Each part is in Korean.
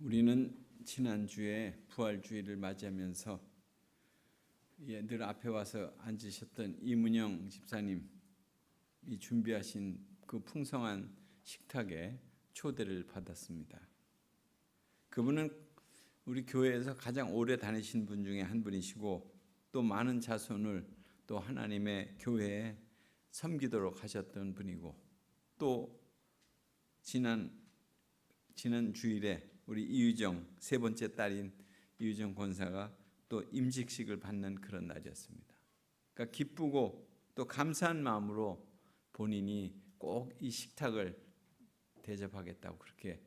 우리는 지난주에 부활주의를 맞이하면서 늘 앞에 와서 앉으셨던 이문영 집사님이 준비하신 그 풍성한 식탁에 초대를 받았습니다. 그분은 우리 교회에서 가장 오래 다니신 분 중에 한 분이시고 또 많은 자손을 또 하나님의 교회에 섬기도록 하셨던 분이고 또 지난 주일에 우리 이유정 세 번째 딸인 이유정 권사가 또 임직식을 받는 그런 날이었습니다. 그러니까 기쁘고 또 감사한 마음으로 본인이 꼭 이 식탁을 대접하겠다고 그렇게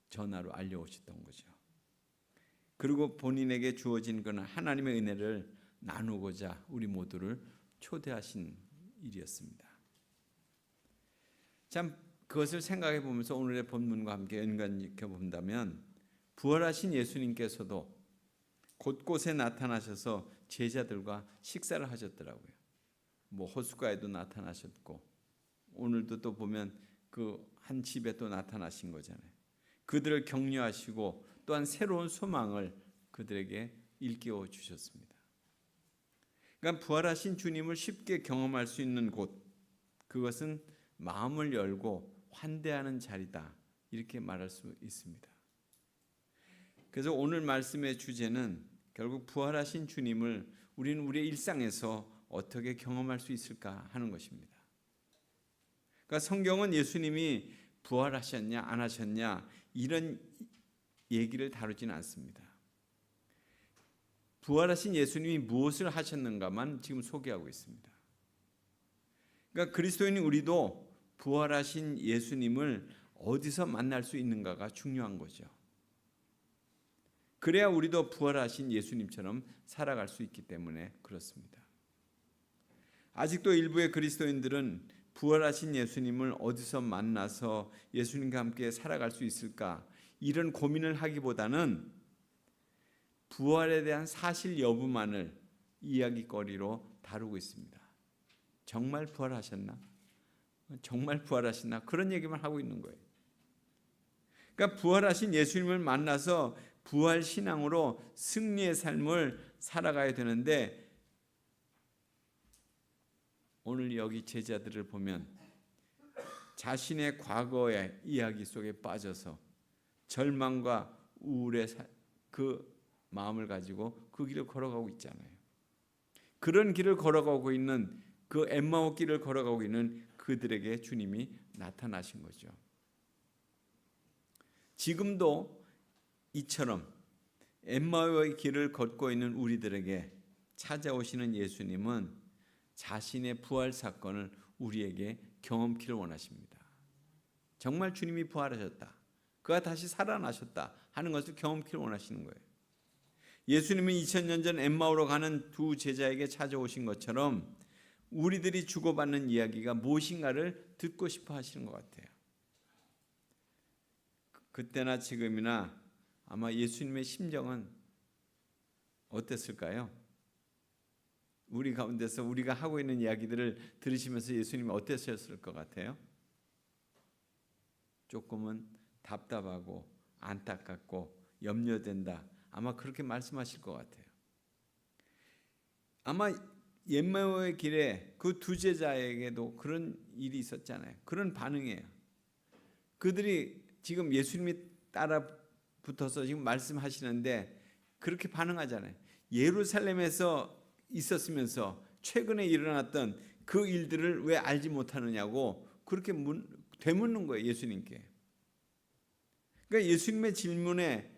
전화로 알려오셨던 거죠. 그리고 본인에게 주어진 것은 하나님의 은혜를 나누고자 우리 모두를 초대하신 일이었습니다. 참 그것을 생각해 보면서 오늘의 본문과 함께 연관시켜 본다면 부활하신 예수님께서도 곳곳에 나타나셔서 제자들과 식사를 하셨더라고요. 호숫가에도 나타나셨고 오늘도 또 보면 그 한 집에 또 나타나신 거잖아요. 그들을 격려하시고 또한 새로운 소망을 그들에게 일깨워 주셨습니다. 그러니까 부활하신 주님을 쉽게 경험할 수 있는 곳, 그것은 마음을 열고 환대하는 자리다, 이렇게 말할 수 있습니다. 그래서 오늘 말씀의 주제는 결국 부활하신 주님을 우리는 우리의 일상에서 어떻게 경험할 수 있을까 하는 것입니다. 그러니까 성경은 예수님이 부활하셨냐 안 하셨냐 이런 얘기를 다루지는 않습니다. 부활하신 예수님이 무엇을 하셨는가만 지금 소개하고 있습니다. 그러니까 그리스도인 우리도 부활하신 예수님을 어디서 만날 수 있는가가 중요한 거죠. 그래야 우리도 부활하신 예수님처럼 살아갈 수 있기 때문에 그렇습니다. 아직도 일부의 그리스도인들은 부활하신 예수님을 어디서 만나서 예수님과 함께 살아갈 수 있을까 이런 고민을 하기보다는 부활에 대한 사실 여부만을 이야기거리로 다루고 있습니다. 정말 부활하셨나? 정말 부활하셨나? 그런 얘기만 하고 있는 거예요. 그러니까 부활하신 예수님을 만나서 부활 신앙으로 승리의 삶을 살아가야 되는데 오늘 여기 제자들을 보면 자신의 과거의 이야기 속에 빠져서 절망과 우울의 그 마음을 가지고 그 길을 걸어가고 있잖아요. 그런 길을 걸어가고 있는 그 엠마오 길을 걸어가고 있는 그들에게 주님이 나타나신 거죠. 지금도 이처럼 엠마오의 길을 걷고 있는 우리들에게 찾아오시는 예수님은 자신의 부활 사건을 우리에게 경험키를 원하십니다. 정말 주님이 부활하셨다, 그가 다시 살아나셨다 하는 것을 경험키를 원하시는 거예요. 예수님은 2000년 전 엠마오로 가는 두 제자에게 찾아오신 것처럼 우리들이 주고받는 이야기가 무엇인가를 듣고 싶어 하시는 것 같아요. 그때나 지금이나 아마 예수님의 심정은 어땠을까요? 우리 가운데서 우리가 하고 있는 이야기들을 들으시면서 예수님이 어땠을 것 같아요? 조금은 답답하고 안타깝고 염려된다, 아마 그렇게 말씀하실 것 같아요. 아마 엠마오의 길에 그 두 제자에게도 그런 일이 있었잖아요. 그런 반응이에요. 그들이 지금 예수님이 따라 붙어서 지금 말씀하시는데 그렇게 반응하잖아요. 예루살렘에서 있었으면서 최근에 일어났던 그 일들을 왜 알지 못하느냐고 그렇게 되묻는 거예요, 예수님께. 그러니까 예수님의 질문에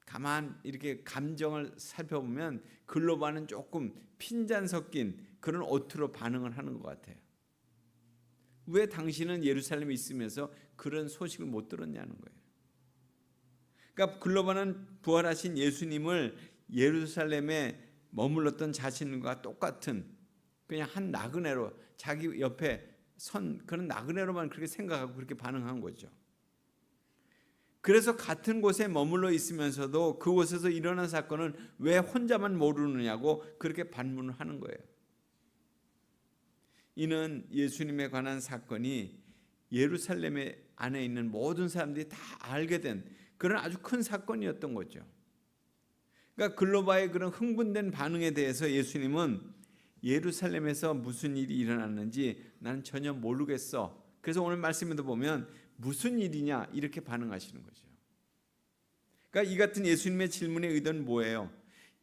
가만 이렇게 감정을 살펴보면 글로 봐는 조금 핀잔 섞인 그런 어투로 반응을 하는 것 같아요. 왜 당신은 예루살렘에 있으면서 그런 소식을 못 들었냐는 거예요. 그러니까 글로 봐는 부활하신 예수님을 예루살렘에 머물렀던 자신과 똑같은 그냥 한 나그네로 자기 옆에 선 그런 나그네로만 그렇게 생각하고 그렇게 반응한 거죠. 그래서 같은 곳에 머물러 있으면서도 그곳에서 일어난 사건을 왜 혼자만 모르느냐고 그렇게 반문을 하는 거예요. 이는 예수님에 관한 사건이 예루살렘 안에 있는 모든 사람들이 다 알게 된 그런 아주 큰 사건이었던 거죠. 그러니까 글로바의 그런 흥분된 반응에 대해서 예수님은 예루살렘에서 무슨 일이 일어났는지 나는 전혀 모르겠어. 그래서 오늘 말씀에도 보면 무슨 일이냐 이렇게 반응하시는 거죠. 그러니까 이 같은 예수님의 질문의 의도는 뭐예요?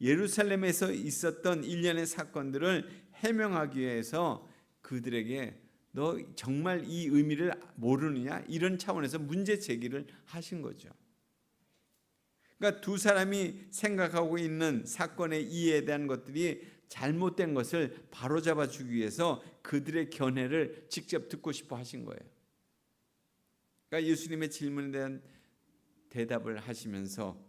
예루살렘에서 있었던 일련의 사건들을 해명하기 위해서 그들에게 너 정말 이 의미를 모르느냐 이런 차원에서 문제 제기를 하신 거죠. 그러니까 두 사람이 생각하고 있는 사건의 이해에 대한 것들이 잘못된 것을 바로잡아 주기 위해서 그들의 견해를 직접 듣고 싶어 하신 거예요. 그러니까 예수님의 질문에 대한 대답을 하시면서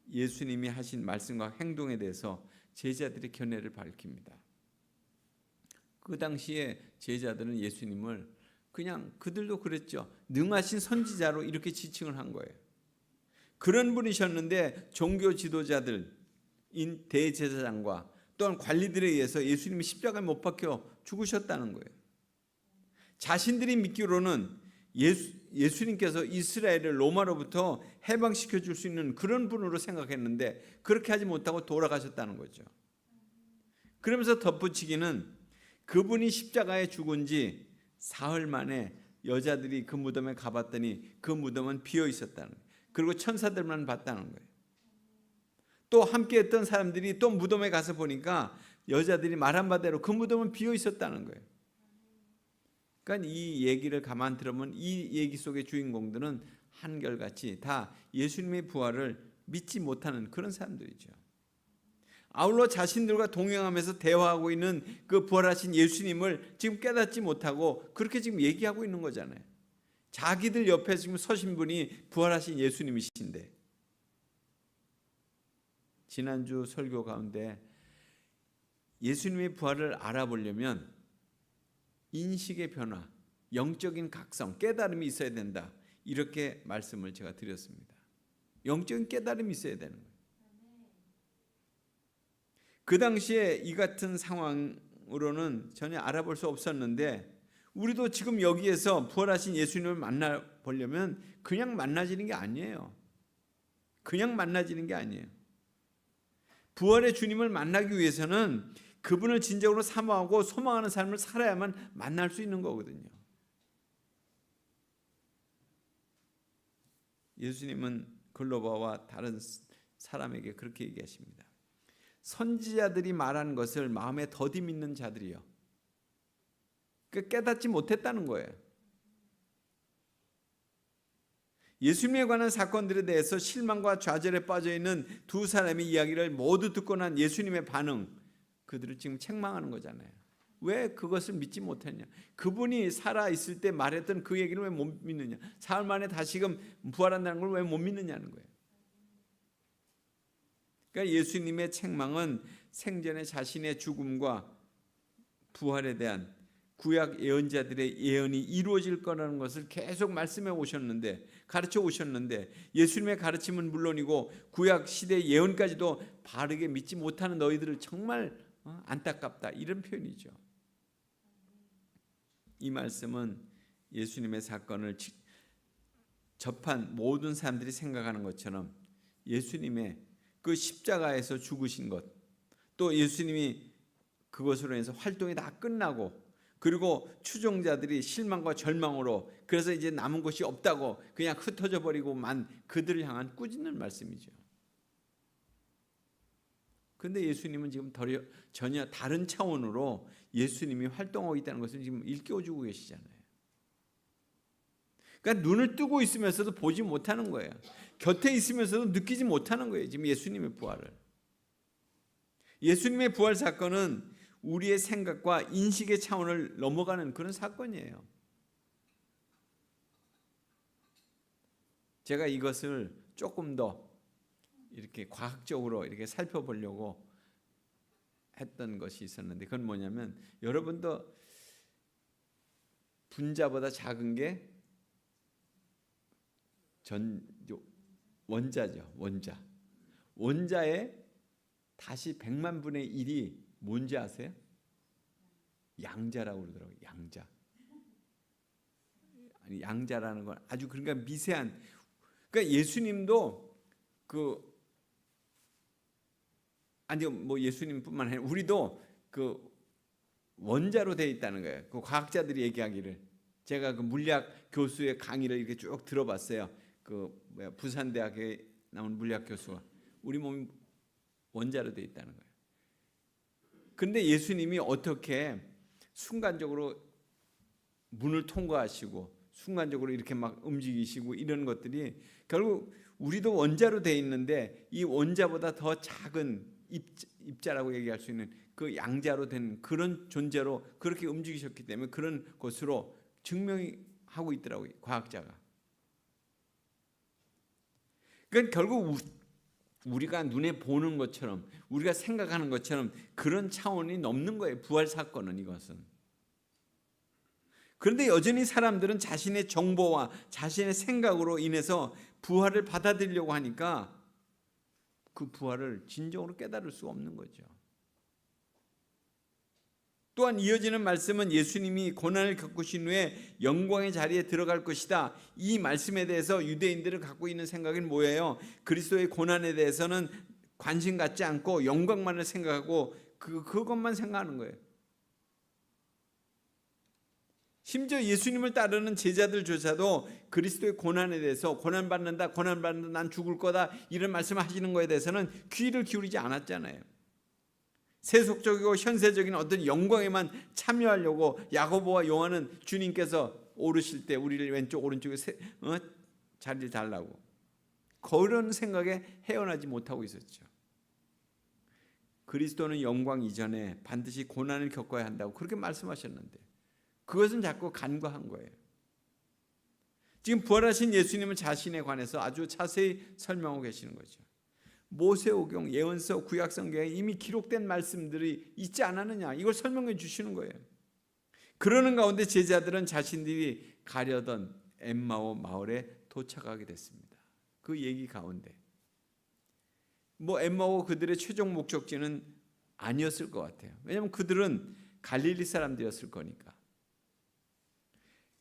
예수님이 하신 말씀과 행동에 대해서 제자들의 견해를 밝힙니다. 그 당시에 제자들은 예수님을 그냥 그들도 그랬죠. 능하신 선지자로 이렇게 지칭을 한 거예요. 그런 분이셨는데 종교 지도자들인 대제사장과 또한 관리들에 의해서 예수님이 십자가에 못 박혀 죽으셨다는 거예요. 자신들이 믿기로는 예수님께서 이스라엘을 로마로부터 해방시켜 줄 수 있는 그런 분으로 생각했는데 그렇게 하지 못하고 돌아가셨다는 거죠. 그러면서 덧붙이기는 그분이 십자가에 죽은 지 사흘 만에 여자들이 그 무덤에 가봤더니 그 무덤은 비어 있었다는 거예요. 그리고 천사들만 봤다는 거예요. 또 함께 했던 사람들이 또 무덤에 가서 보니까 여자들이 말한 바대로 그 무덤은 비어 있었다는 거예요. 그러니까 이 얘기를 가만 들으면 이 얘기 속의 주인공들은 한결같이 다 예수님의 부활을 믿지 못하는 그런 사람들이죠. 아울러 자신들과 동행하면서 대화하고 있는 그 부활하신 예수님을 지금 깨닫지 못하고 그렇게 지금 얘기하고 있는 거잖아요. 자기들 옆에 지금 서신 분이 부활하신 예수님이신데, 지난주 설교 가운데 예수님의 부활을 알아보려면 인식의 변화, 영적인 각성, 깨달음이 있어야 된다. 이렇게 말씀을 제가 드렸습니다. 영적인 깨달음이 있어야 되는 거예요. 그 당시에 이 같은 상황으로는 전혀 알아볼 수 없었는데 우리도 지금 여기에서 부활하신 예수님을 만나보려면 그냥 만나지는 게 아니에요. 그냥 만나지는 게 아니에요. 부활의 주님을 만나기 위해서는 그분을 진정으로 사모하고 소망하는 삶을 살아야만 만날 수 있는 거거든요. 예수님은 글로바와 다른 사람에게 그렇게 얘기하십니다. 선지자들이 말한 것을 마음에 더디 믿는 자들이요. 깨닫지 못했다는 거예요. 예수님에 관한 사건들에 대해서 실망과 좌절에 빠져있는 두 사람의 이야기를 모두 듣고 난 예수님의 반응, 그들을 지금 책망하는 거잖아요. 왜 그것을 믿지 못했냐? 그분이 살아있을 때 말했던 그 얘기를 왜 못 믿느냐? 사흘 만에 다시금 부활한다는 걸 왜 못 믿느냐는 거예요. 그러니까 예수님의 책망은 생전에 자신의 죽음과 부활에 대한 구약 예언자들의 예언이 이루어질 거라는 것을 계속 말씀해 오셨는데, 가르쳐 오셨는데, 예수님의 가르침은 물론이고 구약 시대 예언까지도 바르게 믿지 못하는 너희들을 정말 안타깝다, 이런 표현이죠. 이 말씀은 예수님의 사건을 접한 모든 사람들이 생각하는 것처럼 예수님의 그 십자가에서 죽으신 것, 또 예수님이 그것으로 인해서 활동이 다 끝나고, 그리고 추종자들이 실망과 절망으로 그래서 이제 남은 것이 없다고 그냥 흩어져 버리고만 그들을 향한 꾸짖는 말씀이죠. 그런데 예수님은 지금 전혀 다른 차원으로 예수님이 활동하고 있다는 것을 지금 일깨워주고 계시잖아요. 그러니까 눈을 뜨고 있으면서도 보지 못하는 거예요. 곁에 있으면서도 느끼지 못하는 거예요. 지금 예수님의 부활을. 예수님의 부활 사건은 우리의 생각과 인식의 차원을 넘어가는 그런 사건이에요. 제가 이것을 조금 더 이렇게 과학적으로 이렇게 살펴보려고 했던 것이 있었는데, 그건 뭐냐면, 여러분도 분자보다 작은 게 원자죠. 원자의 다시 100만 분의 1이 뭔지 아세요? 양자라고 그러더라고요. 양자. 아니, 양자라는 건 아주 그러니까 미세한, 그러니까 예수님도 예수님뿐만 아니라 우리도 원자로 되어 있다는 거예요. 그 과학자들이 얘기하기를, 제가 그 물리학 교수의 강의를 이렇게 쭉 들어봤어요. 부산대학에 나온 물리학 교수가 우리 몸이 원자로 되어 있다는 거예요. 그런데 예수님이 어떻게 순간적으로 문을 통과하시고 순간적으로 이렇게 막 움직이시고 이런 것들이 결국 우리도 원자로 되어 있는데 이 원자보다 더 작은 입자라고 얘기할 수 있는 그 양자로 된 그런 존재로 그렇게 움직이셨기 때문에 그런 것으로 증명하고 있더라고요, 과학자가. 그러니까 결국 우리가 눈에 보는 것처럼 우리가 생각하는 것처럼 그런 차원이 넘는 거예요, 부활 사건은. 이것은. 그런데 여전히 사람들은 자신의 정보와 자신의 생각으로 인해서 부활을 받아들이려고 하니까 그 부활을 진정으로 깨달을 수 없는 거죠. 또한 이어지는 말씀은 예수님이 고난을 겪으신 후에 영광의 자리에 들어갈 것이다. 이 말씀에 대해서 유대인들을 갖고 있는 생각은 뭐예요? 그리스도의 고난에 대해서는 관심 갖지 않고 영광만을 생각하고 그것만 생각하는 거예요. 심지어 예수님을 따르는 제자들조차도 그리스도의 고난에 대해서 고난받는다, 난 죽을 거다 이런 말씀하시는 거에 대해서는 귀를 기울이지 않았잖아요. 세속적이고 현세적인 어떤 영광에만 참여하려고 야고보와 요한은 주님께서 오르실 때 우리를 왼쪽 오른쪽에 자리를 달라고 그런 생각에 헤어나지 못하고 있었죠. 그리스도는 영광 이전에 반드시 고난을 겪어야 한다고 그렇게 말씀하셨는데 그것은 자꾸 간과한 거예요. 지금 부활하신 예수님은 자신에 관해서 아주 자세히 설명하고 계시는 거죠. 모세오경, 예언서, 구약성경에 이미 기록된 말씀들이 있지 않았느냐, 이걸 설명해 주시는 거예요. 그러는 가운데 제자들은 자신들이 가려던 엠마오 마을에 도착하게 됐습니다. 그 얘기 가운데 엠마오 그들의 최종 목적지는 아니었을 것 같아요. 왜냐하면 그들은 갈릴리 사람들이었을 거니까.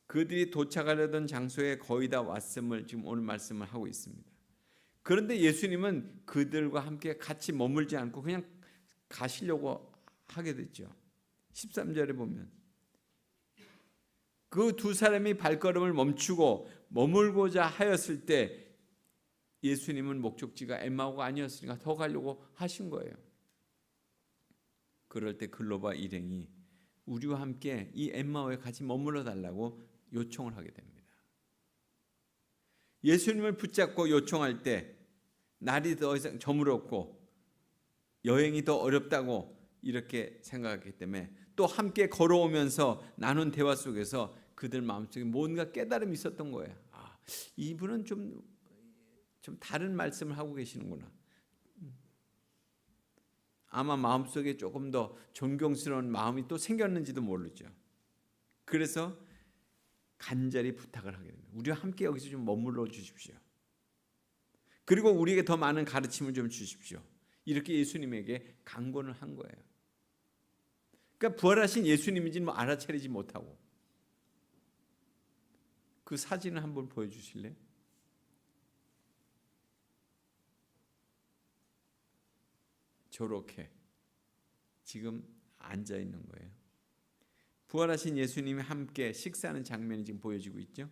그들이 도착하려던 장소에 거의 다 왔음을 지금 오늘 말씀을 하고 있습니다. 그런데 예수님은 그들과 함께 같이 머물지 않고 그냥 가시려고 하게 됐죠. 13절에 보면 그 두 사람이 발걸음을 멈추고 머물고자 하였을 때 예수님은 목적지가 엠마오가 아니었으니까 더 가려고 하신 거예요. 그럴 때 글로바 일행이 우리와 함께 이 엠마오에 같이 머물러 달라고 요청을 하게 됩니다. 예수님을 붙잡고 요청할 때 날이 더 이상 저물었고 여행이 더 어렵다고 이렇게 생각했기 때문에 또 함께 걸어오면서 나눈 대화 속에서 그들 마음속에 뭔가 깨달음이 있었던 거예요. 이분은 좀 다른 말씀을 하고 계시는구나. 아마 마음속에 조금 더 존경스러운 마음이 또 생겼는지도 모르죠. 그래서 간절히 부탁을 하게 됩니다. 우리와 함께 여기서 좀 머물러 주십시오. 그리고 우리에게 더 많은 가르침을 좀 주십시오. 이렇게 예수님에게 강권을 한 거예요. 그러니까 부활하신 예수님인지는 알아차리지 못하고. 그 사진을 한번 보여주실래요? 저렇게 지금 앉아 있는 거예요. 부활하신 예수님이 함께 식사하는 장면이 지금 보여지고 있죠.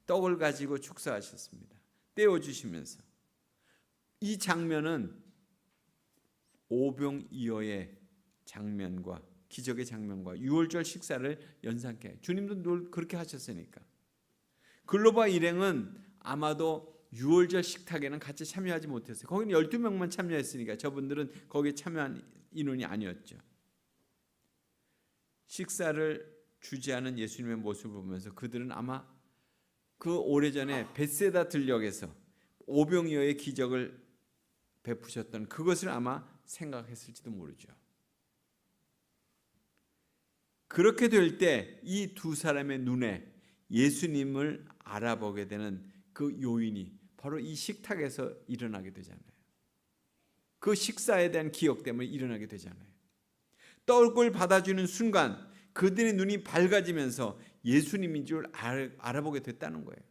떡을 가지고 축사하셨습니다. 떼어주시면서. 이 장면은 오병이어의 장면과 기적의 장면과 유월절 식사를 연상케 해요. 주님도 늘 그렇게 하셨으니까. 글로바 일행은 아마도 유월절 식탁에는 같이 참여하지 못했어요. 거기는 12명만 참여했으니까 저분들은 거기에 참여한 인원이 아니었죠. 식사를 주재하는 예수님의 모습을 보면서 그들은 아마 그 오래전에 벳세다 들녘에서 오병이어의 기적을 베푸셨던 그것을 아마 생각했을지도 모르죠. 그렇게 될 때 이 두 사람의 눈에 예수님을 알아보게 되는 그 요인이 바로 이 식탁에서 일어나게 되잖아요. 그 식사에 대한 기억 때문에 일어나게 되잖아요. 떡을 받아주는 순간 그들의 눈이 밝아지면서 예수님인 줄 알아보게 됐다는 거예요.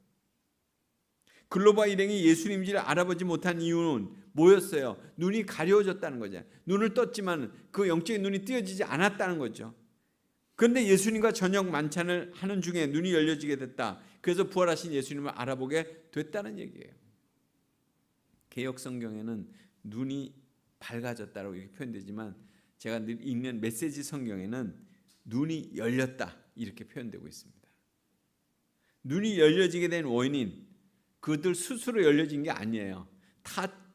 글로바 일행이 예수님인지를 알아보지 못한 이유는 뭐였어요? 눈이 가려워졌다는 거죠. 눈을 떴지만 그 영적인 눈이 띄어지지 않았다는 거죠. 그런데 예수님과 저녁 만찬을 하는 중에 눈이 열려지게 됐다. 그래서 부활하신 예수님을 알아보게 됐다는 얘기예요. 개역 성경에는 눈이 밝아졌다고 이렇게 표현되지만 제가 늘 읽는 메시지 성경에는 눈이 열렸다 이렇게 표현되고 있습니다. 눈이 열려지게 된 원인, 그들 스스로 열려진 게 아니에요.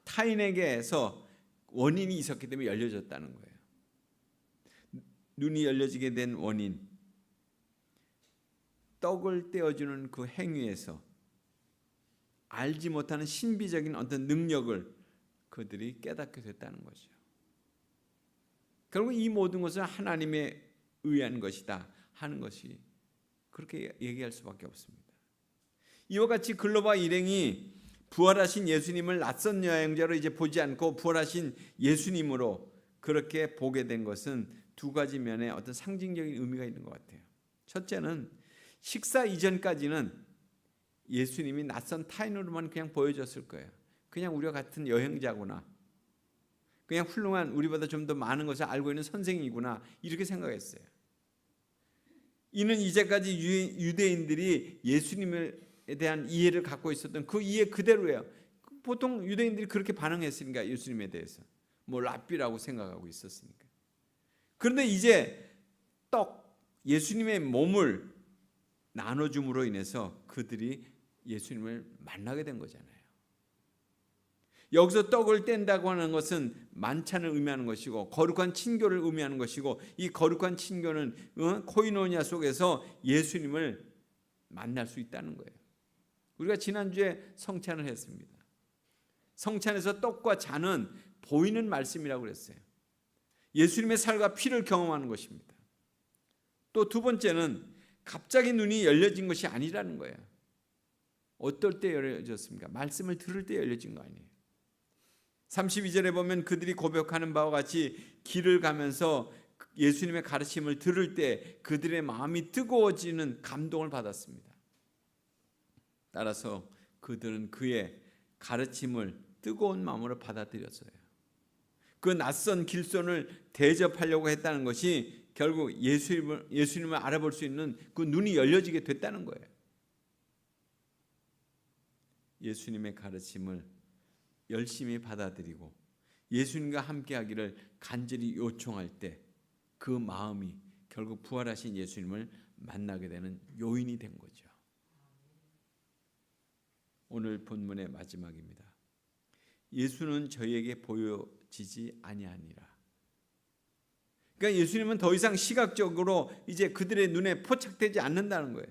타인에게서 원인이 있었기 때문에 열려졌다는 거예요. 눈이 열려지게 된 원인, 떡을 떼어주는 그 행위에서 알지 못하는 신비적인 어떤 능력을 그들이 깨닫게 됐다는 거죠. 결국 이 모든 것은 하나님에 의한 것이다 하는 것이 그렇게 얘기할 수밖에 없습니다. 이와 같이 글로바 일행이 부활하신 예수님을 낯선 여행자로 이제 보지 않고 부활하신 예수님으로 그렇게 보게 된 것은 두 가지 면에 어떤 상징적인 의미가 있는 것 같아요. 첫째는 식사 이전까지는 예수님이 낯선 타인으로만 그냥 보여졌을 거예요. 그냥 우리와 같은 여행자구나, 그냥 훌륭한 우리보다 좀 더 많은 것을 알고 있는 선생이구나 이렇게 생각했어요. 이는 이제까지 유대인들이 예수님에 대한 이해를 갖고 있었던 그 이해 그대로예요. 보통 유대인들이 그렇게 반응했으니까 예수님에 대해서 뭐 랍비라고 생각하고 있었으니까. 그런데 이제 예수님의 몸을 나눠줌으로 인해서 그들이 예수님을 만나게 된 거잖아요. 여기서 떡을 뗀다고 하는 것은 만찬을 의미하는 것이고 거룩한 친교를 의미하는 것이고 이 거룩한 친교는 코이노니아 속에서 예수님을 만날 수 있다는 거예요. 우리가 지난주에 성찬을 했습니다. 성찬에서 떡과 잔은 보이는 말씀이라고 그랬어요. 예수님의 살과 피를 경험하는 것입니다. 또 두 번째는 갑자기 눈이 열려진 것이 아니라는 거예요. 어떨 때 열려졌습니까? 말씀을 들을 때 열려진 거 아니에요. 32절에 보면 그들이 고백하는 바와 같이 길을 가면서 예수님의 가르침을 들을 때 그들의 마음이 뜨거워지는 감동을 받았습니다. 따라서 그들은 그의 가르침을 뜨거운 마음으로 받아들였어요. 그 낯선 길손을 대접하려고 했다는 것이 결국 예수님을 알아볼 수 있는 그 눈이 열려지게 됐다는 거예요. 예수님의 가르침을 열심히 받아들이고 예수님과 함께하기를 간절히 요청할 때 그 마음이 결국 부활하신 예수님을 만나게 되는 요인이 된 거죠. 오늘 본문의 마지막입니다. 예수는 저희에게 보여지지 아니하니라. 그러니까 예수님은 더 이상 시각적으로 이제 그들의 눈에 포착되지 않는다는 거예요.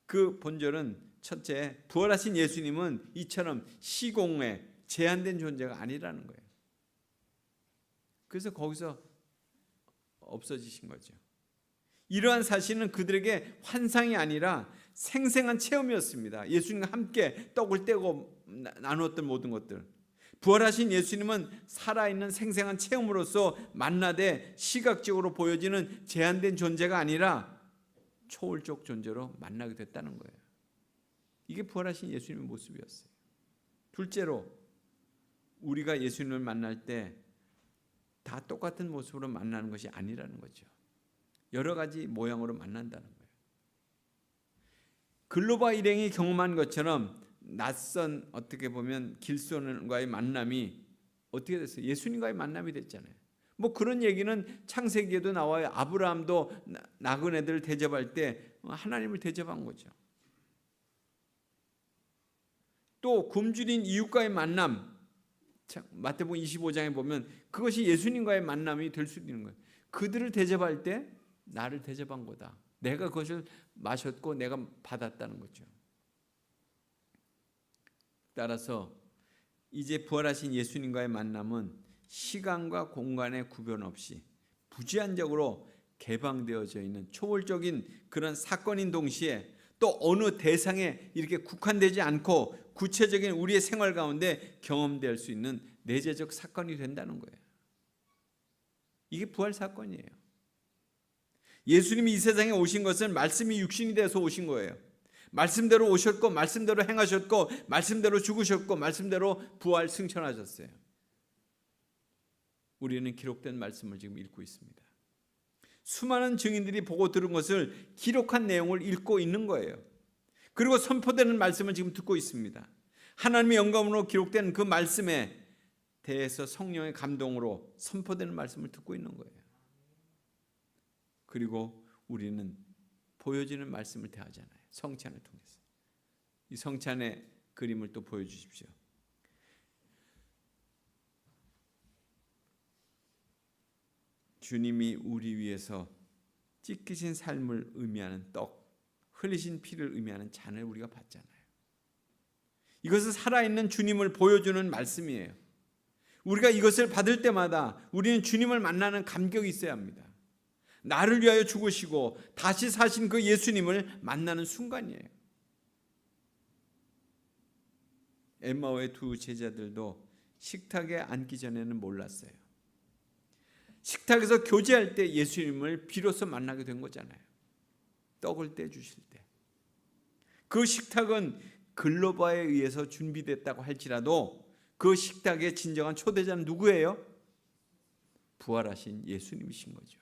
그 본절은 첫째, 부활하신 예수님은 이처럼 시공에 제한된 존재가 아니라는 거예요. 그래서 거기서 없어지신 거죠. 이러한 사실은 그들에게 환상이 아니라 생생한 체험이었습니다. 예수님과 함께 떡을 떼고 나누었던 모든 것들. 부활하신 예수님은 살아있는 생생한 체험으로서 만나되 시각적으로 보여지는 제한된 존재가 아니라 초월적 존재로 만나게 됐다는 거예요. 이게 부활하신 예수님의 모습이었어요. 둘째로 우리가 예수님을 만날 때 다 똑같은 모습으로 만나는 것이 아니라는 거죠. 여러 가지 모양으로 만난다는 거예요. 글로바 일행이 경험한 것처럼 낯선 어떻게 보면 길손과의 만남이 어떻게 됐어요? 예수님과의 만남이 됐잖아요. 뭐 그런 얘기는 창세기에도 나와요. 아브라함도 나그네들을 대접할 때 하나님을 대접한 거죠. 또 굶주린 이웃과의 만남, 마태복음 25장에 보면 그것이 예수님과의 만남이 될 수 있는 거예요. 그들을 대접할 때 나를 대접한 거다. 내가 그것을 마셨고 내가 받았다는 거죠. 따라서 이제 부활하신 예수님과의 만남은 시간과 공간의 구별 없이 부제한적으로 개방되어져 있는 초월적인 그런 사건인 동시에 또 어느 대상에 이렇게 국한되지 않고 구체적인 우리의 생활 가운데 경험될 수 있는 내재적 사건이 된다는 거예요. 이게 부활 사건이에요. 예수님이 이 세상에 오신 것은 말씀이 육신이 돼서 오신 거예요. 말씀대로 오셨고 말씀대로 행하셨고 말씀대로 죽으셨고 말씀대로 부활 승천하셨어요. 우리는 기록된 말씀을 지금 읽고 있습니다. 수많은 증인들이 보고 들은 것을 기록한 내용을 읽고 있는 거예요. 그리고 선포되는 말씀을 지금 듣고 있습니다. 하나님의 영감으로 기록된 그 말씀에 대해서 성령의 감동으로 선포되는 말씀을 듣고 있는 거예요. 그리고 우리는 보여지는 말씀을 대하잖아요. 성찬을 통해서. 이 성찬의 그림을 또 보여주십시오. 주님이 우리 위해서 찢기신 삶을 의미하는 떡, 흘리신 피를 의미하는 잔을 우리가 받잖아요. 이것은 살아있는 주님을 보여주는 말씀이에요. 우리가 이것을 받을 때마다 우리는 주님을 만나는 감격이 있어야 합니다. 나를 위하여 죽으시고 다시 사신 그 예수님을 만나는 순간이에요. 엠마오의 두 제자들도 식탁에 앉기 전에는 몰랐어요. 식탁에서 교제할 때 예수님을 비로소 만나게 된 거잖아요. 떡을 떼주실 때. 그 식탁은 글로바에 의해서 준비됐다고 할지라도 그 식탁의 진정한 초대자는 누구예요? 부활하신 예수님이신 거죠.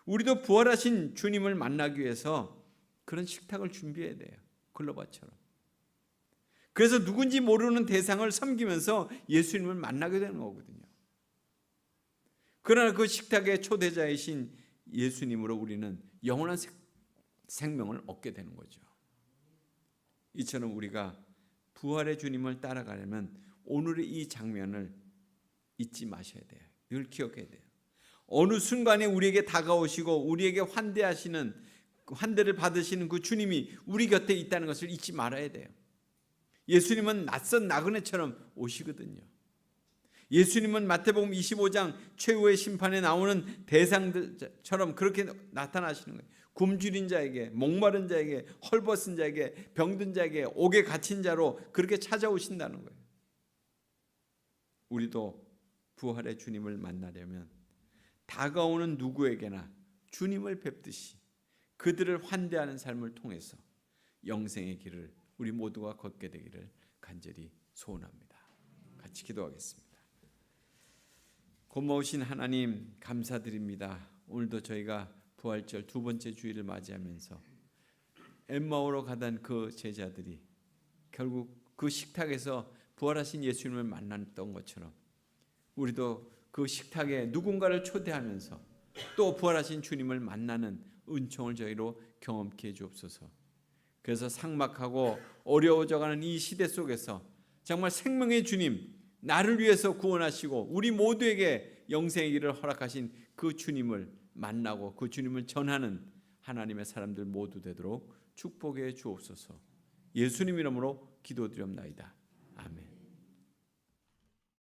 우리도 부활하신 주님을 만나기 위해서 그런 식탁을 준비해야 돼요. 글로바처럼. 그래서 누군지 모르는 대상을 섬기면서 예수님을 만나게 되는 거거든요. 그러나 그 식탁의 초대자이신 예수님으로 우리는 영원한 생명을 얻게 되는 거죠. 이처럼 우리가 부활의 주님을 따라가려면 오늘의 이 장면을 잊지 마셔야 돼요. 늘 기억해야 돼요. 어느 순간에 우리에게 다가오시고 우리에게 환대하시는, 환대를 받으시는 그 주님이 우리 곁에 있다는 것을 잊지 말아야 돼요. 예수님은 낯선 나그네처럼 오시거든요. 예수님은 마태복음 25장 최후의 심판에 나오는 대상들처럼 그렇게 나타나시는 거예요. 굶주린 자에게, 목마른 자에게, 헐벗은 자에게, 병든 자에게, 옥에 갇힌 자로 그렇게 찾아오신다는 거예요. 우리도 부활의 주님을 만나려면 다가오는 누구에게나 주님을 뵙듯이 그들을 환대하는 삶을 통해서 영생의 길을 우리 모두가 걷게 되기를 간절히 소원합니다. 같이 기도하겠습니다. 고마우신 하나님 감사드립니다. 오늘도 저희가 부활절 두 번째 주일을 맞이하면서 엠마오로 가던 그 제자들이 결국 그 식탁에서 부활하신 예수님을 만났던 것처럼 우리도 그 식탁에 누군가를 초대하면서 또 부활하신 주님을 만나는 은총을 저희로 경험케 해 주옵소서. 그래서 삭막하고 어려워져가는 이 시대 속에서 정말 생명의 주님, 나를 위해서 구원하시고 우리 모두에게 영생의 길을 허락하신 그 주님을 만나고 그 주님을 전하는 하나님의 사람들 모두 되도록 축복해 주옵소서. 예수님 이름으로 기도드립나이다. 아멘.